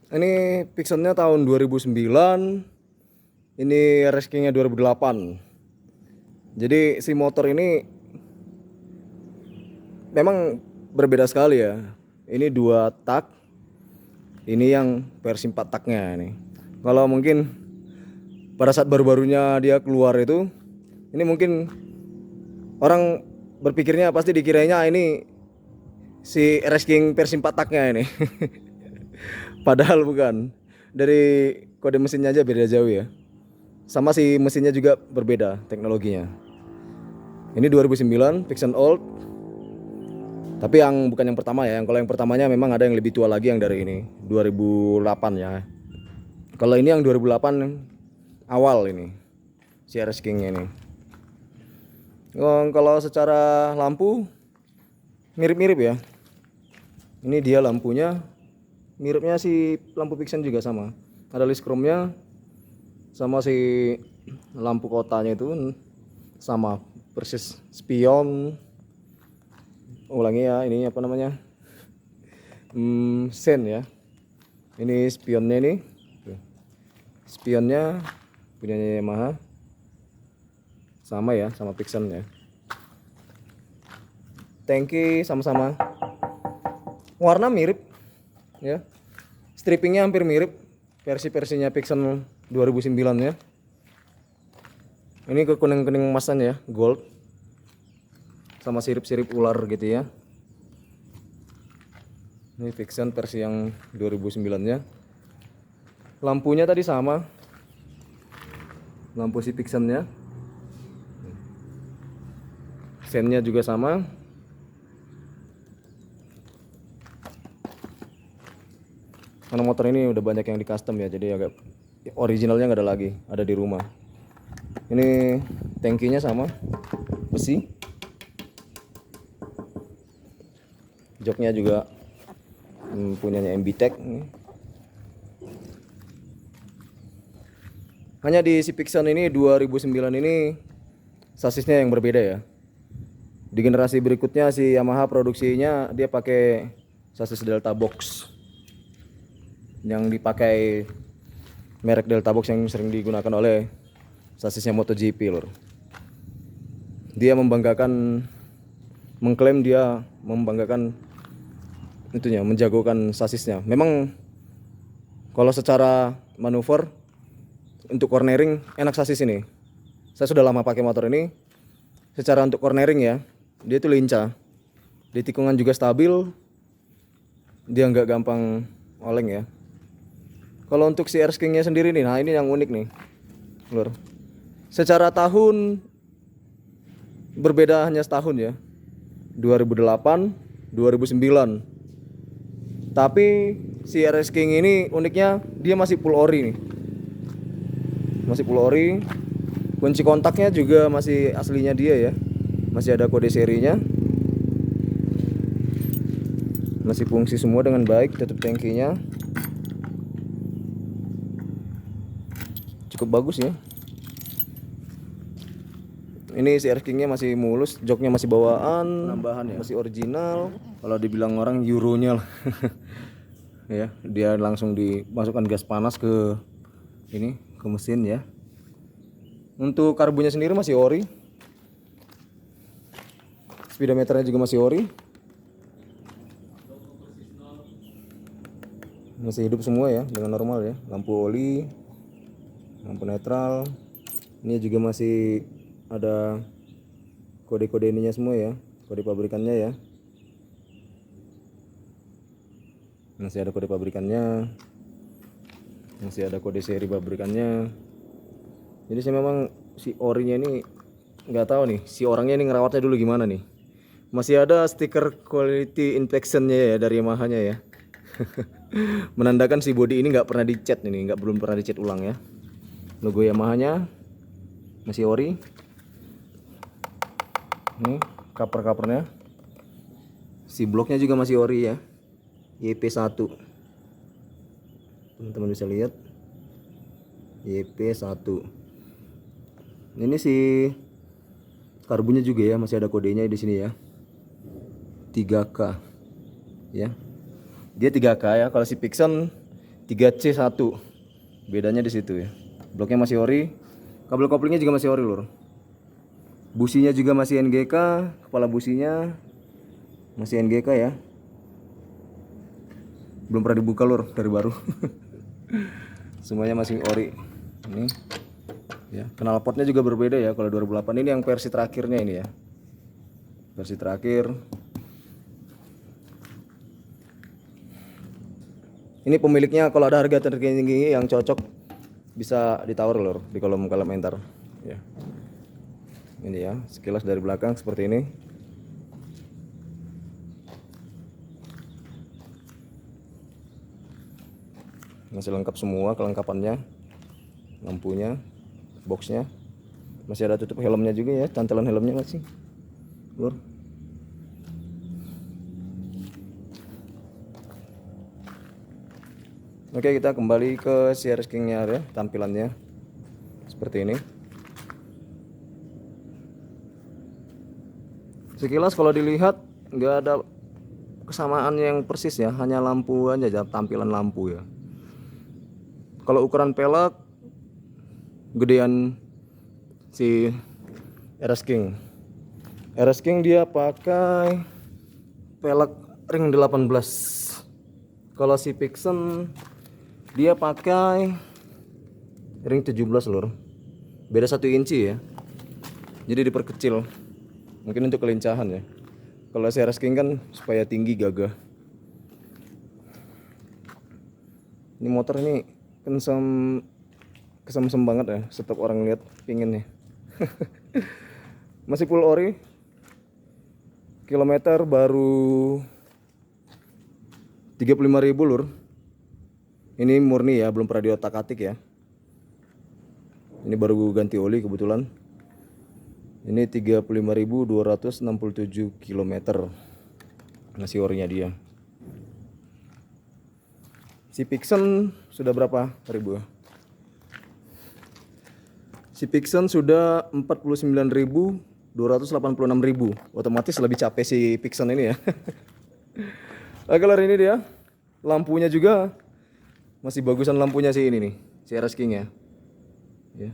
Ini Pixelnya tahun 2009, ini Reskingnya 2008. Jadi si motor ini memang berbeda sekali ya. Ini 2 tak, ini yang versi 4 taknya ini. Kalau mungkin pada saat baru-barunya dia keluar itu, ini mungkin orang berpikirnya pasti dikiranya ini si Resking versi 4 taknya ini. Padahal bukan. Dari kode mesinnya aja beda jauh ya. Sama si mesinnya juga berbeda teknologinya. Ini 2009 Vixen Old. Tapi yang bukan yang pertama ya. Kalau yang pertamanya memang ada yang lebih tua lagi yang dari ini 2008 ya. Kalau ini yang 2008 awal ini si RS King ini. Kalau secara lampu mirip-mirip ya. Ini dia lampunya, miripnya si lampu Vixen juga sama. Ada list chrome-nya, sama si lampu kotanya itu sama persis spion. Ulangi ya, ini apa namanya, sen ya. Ini spionnya nih, spionnya punyanya Yamaha, sama ya, sama Vixen ya. Tangki sama-sama, warna mirip ya, strippingnya hampir mirip versi-versinya Vixen 2009 ya. Ini ke kuning-kuning emasan ya, gold sama sirip-sirip ular gitu ya. Ini Vixen versi yang 2009 nya. Lampunya tadi sama, lampu si Vixen nya, sennya juga sama. Karena motor ini udah banyak yang di custom ya, jadi agak originalnya nggak ada lagi, ada di rumah. Ini tangkinya sama, besi. Joknya juga punyanya MB-Tech. Hanya di si Vixen ini 2009 ini sasisnya yang berbeda ya. Di generasi berikutnya si Yamaha produksinya dia pakai sasis Delta Box. Yang dipakai merek Delta Box yang sering digunakan oleh sasisnya MotoGP lor. Dia membanggakan, mengklaim dia membanggakan itunya, menjagokan sasisnya. Memang kalau secara manuver untuk cornering enak sasis ini. Saya sudah lama pakai motor ini. Secara untuk cornering ya, dia itu lincah. Di tikungan juga stabil. Dia nggak gampang oleng ya. Kalau untuk si RS King-nya sendiri nih, nah ini yang unik nih, lur. Secara tahun berbeda hanya setahun ya, 2008, 2009. Tapi si RS King ini uniknya dia masih full ori nih, masih full ori. Kunci kontaknya juga masih aslinya dia ya, masih ada kode serinya, masih fungsi semua dengan baik. Tutup tangkinya cukup bagus ya. Ini si RS King-nya masih mulus, joknya masih bawaan, penambahan ya, masih original. Kalau dibilang orang euronya lah. Ya, dia langsung dimasukkan gas panas ke ini, ke mesin ya. Untuk karbunya sendiri masih ori. Speedometernya juga masih ori. Masih hidup semua ya, dengan normal ya. Lampu oli, lampu netral. Ini juga masih ada kode-kode ininya semua ya, kode pabrikannya ya. Masih ada kode pabrikannya, masih ada kode seri pabrikannya. Jadi saya memang si orinya ini nggak tahu nih, si orangnya ini ngerawatnya dulu gimana nih. Masih ada stiker quality inspection-nya ya dari Yamaha-nya ya. Menandakan si body ini nggak pernah dicat ini, belum pernah dicat ulang ya. Logo Yamaha-nya masih ori. Nih cover-covernya. Si bloknya juga masih ori ya, YP1. Teman-teman bisa lihat YP1. Ini si karbunya juga ya, masih ada kodenya di sini ya, 3K ya. Dia 3K ya. Kalau si Vixen 3C1. Bedanya di situ ya. Bloknya masih ori. Kabel koplingnya juga masih ori, lur. Businya juga masih NGK, kepala businya masih NGK ya. Belum pernah dibuka, lur, dari baru. Semuanya masih ori. Ini ya, knalpotnya juga berbeda ya kalau 2008. Ini yang versi terakhirnya ini ya. Versi terakhir. Ini pemiliknya kalau ada harga tertinggi yang cocok bisa ditawar, lur, di kolom komentar ya. Ini ya, sekilas dari belakang seperti ini. Masih lengkap semua kelengkapannya. Lampunya, boxnya. Masih ada tutup helmnya juga ya, cantelan helmnya masih, lur. Oke, kita kembali ke CRS King-nya ya, tampilannya seperti ini. Sekilas kalau dilihat nggak ada kesamaan yang persis ya, hanya lampu aja, tampilan lampu ya. Kalau ukuran pelek gedean si RS King. RS King dia pakai pelek ring 18. Kalau si Pixen dia pakai ring 17, lur. Beda 1 inci ya. Jadi diperkecil. Mungkin untuk kelincahan ya. Kalau si RS King kan supaya tinggi gagah. Ini motor ini kesemsem banget ya. Setiap orang lihat pingin nih. Masih full ori. Kilometer baru 35.000, lur. Ini murni ya, belum pernah diotak-atik ya. Ini baru ganti oli kebetulan. Ini 35.267 km. Masih orinya dia. Si Pixen sudah berapa ribu? Si Pixen sudah 49.286.000. Otomatis lebih capek si Pixen ini ya. Nah, kalau ini dia lampunya juga masih bagusan lampunya sih ini nih, si RS King ya. Ya.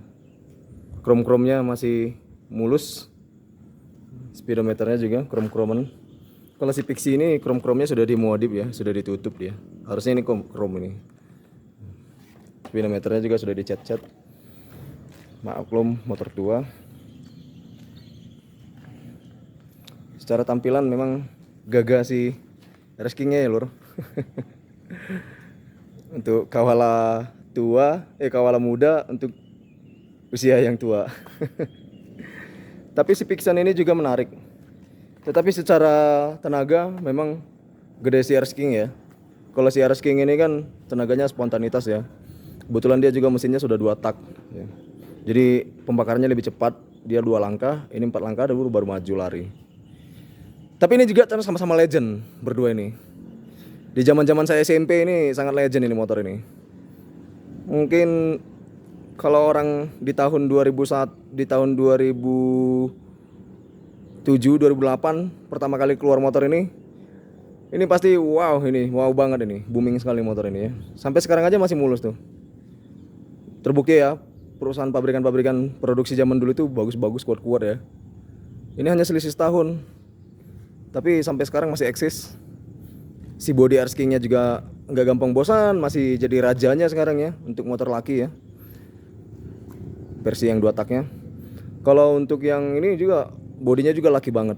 Krom-kromnya masih mulus. Speedometernya juga krom-kroman. Kalau si Pixie ini krom-kromnya sudah dimodif ya, sudah ditutup dia. Harusnya ini krom ini. Speedometernya juga sudah dicat-cat. Maklum motor tua. Secara tampilan memang gagah si RS King-nya ya, lur. Untuk kawala tua, kawala muda untuk usia yang tua. Tapi si Pixen ini juga menarik. Tetapi secara tenaga memang gede si RS King ya. Kalau si RS King ini kan tenaganya spontanitas ya. Kebetulan dia juga mesinnya sudah 2 tak ya. Jadi pembakarannya lebih cepat. Dia 2 langkah, ini 4 langkah baru maju lari. Tapi ini juga sama-sama legend berdua ini. Di zaman-zaman saya SMP ini sangat legend ini motor ini. Mungkin kalau orang di tahun 2001, di tahun 2007, 2008 pertama kali keluar motor ini pasti wow banget ini, booming sekali motor ini ya. Sampai sekarang aja masih mulus tuh. Terbukti ya, perusahaan pabrikan produksi zaman dulu itu bagus-bagus, kuat-kuat ya. Ini hanya selisih setahun, tapi sampai sekarang masih eksis. Si body RS King-nya juga nggak gampang bosan, masih jadi rajanya sekarang ya untuk motor laki ya. Versi yang 2 taknya. Kalau untuk yang ini juga bodinya juga laki banget.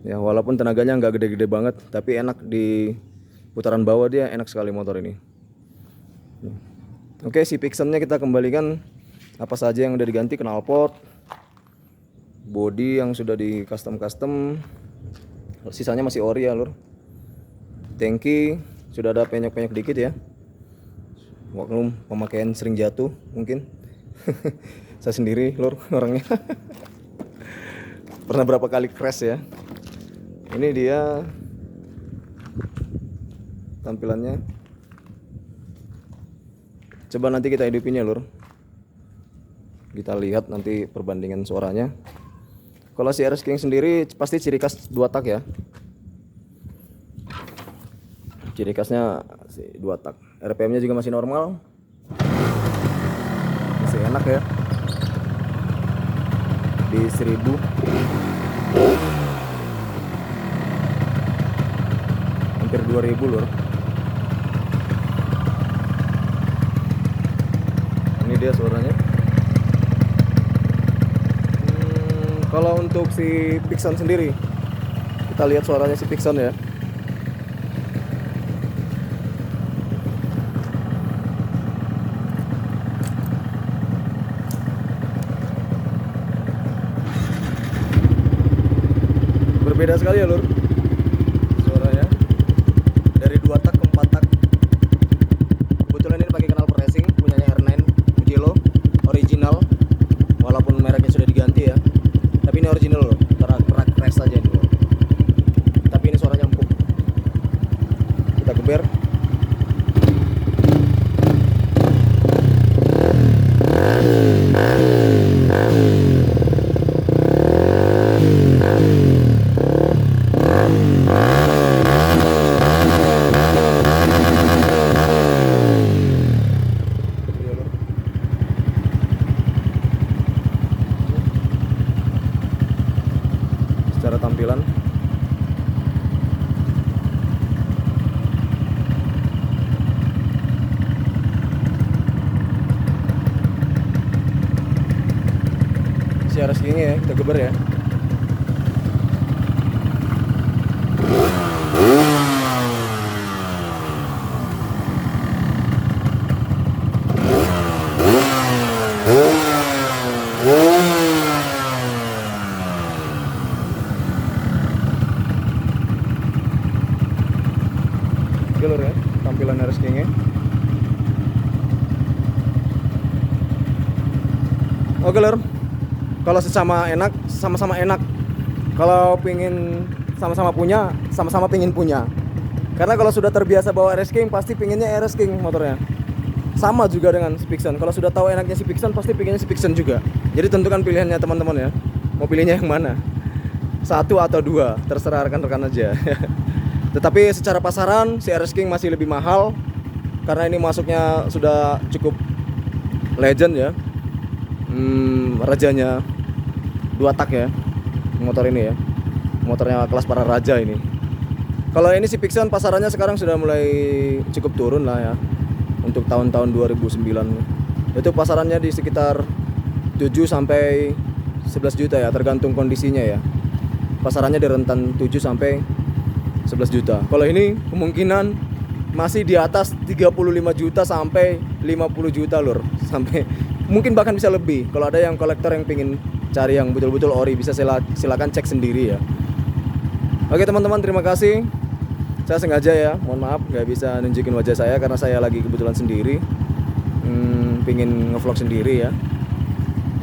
Ya walaupun tenaganya nggak gede-gede banget, tapi enak di putaran bawah, dia enak sekali motor ini. Oke, si Pixen-nya kita kembalikan. Apa saja yang udah diganti: knalpot, body yang sudah di custom. Sisanya masih ori ya, lur. Tangki sudah ada penyok-penyok dikit ya. Maklum pemakaian sering jatuh mungkin. Saya sendiri, lur, orangnya. Pernah berapa kali crash ya. Ini dia tampilannya. Coba nanti kita hidupin ya, lur. Kita lihat nanti perbandingan suaranya. Kalau si RS King sendiri pasti ciri khas 2 tak ya. Ciri khasnya si 2 tak. RPM nya juga masih normal, masih enak ya, di 1000. Hampir 2000 lur. Ini dia suaranya. Kalau untuk si Pixon sendiri, kita lihat suaranya si Pixon ya. Berbeda sekali ya lur suaranya, dari 2 tak ke 4 tak. Kebetulan ini pakai knalpot racing punyanya R9 Mugello original, walaupun mereknya sudah diganti ya, tapi ini original loh, rak race aja ini loh. Tapi ini suaranya empuk. Kita geber. Secara tampilan si RS King ya, kita geber ya. Oke lur ya, tampilan RS King nya. Oke lur, kalau sama-sama enak. Kalau pingin sama-sama punya, sama-sama pingin punya. Karena kalau sudah terbiasa bawa RS King, pasti pinginnya RS King motornya. Sama juga dengan si Pixon. Kalau sudah tahu enaknya si Pixon, pasti pinginnya si Pixon juga. Jadi tentukan pilihannya teman-teman ya. Mau pilihnya yang mana? 1 atau 2, terserah rekan-rekan aja. Tetapi secara pasaran si RS King masih lebih mahal karena ini masuknya sudah cukup legend ya. Rajanya 2 tak ya motor ini ya, motornya kelas para raja ini. Kalau ini si Pixon pasarannya sekarang sudah mulai cukup turun lah ya. Untuk tahun-tahun 2009 itu pasarannya di sekitar 7 sampai 11 juta ya, tergantung kondisinya ya. Pasarannya di rentan 7 sampai 11 juta. Kalau ini kemungkinan masih di atas 35 juta sampai 50 juta lur. Sampai mungkin bahkan bisa lebih. Kalau ada yang kolektor yang pengen cari yang betul-betul ori, bisa silakan cek sendiri ya. Oke teman-teman, terima kasih. Saya sengaja ya, mohon maaf nggak bisa nunjukin wajah saya karena saya lagi kebetulan sendiri, pingin ngevlog sendiri ya.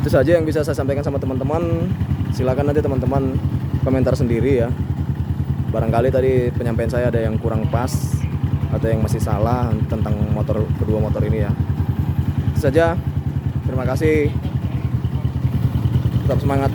Itu saja yang bisa saya sampaikan sama teman-teman. Silakan nanti teman-teman komentar sendiri ya. Barangkali tadi penyampaian saya ada yang kurang pas atau yang masih salah tentang kedua motor ini ya. Itu saja. Terima kasih. Tetap semangat.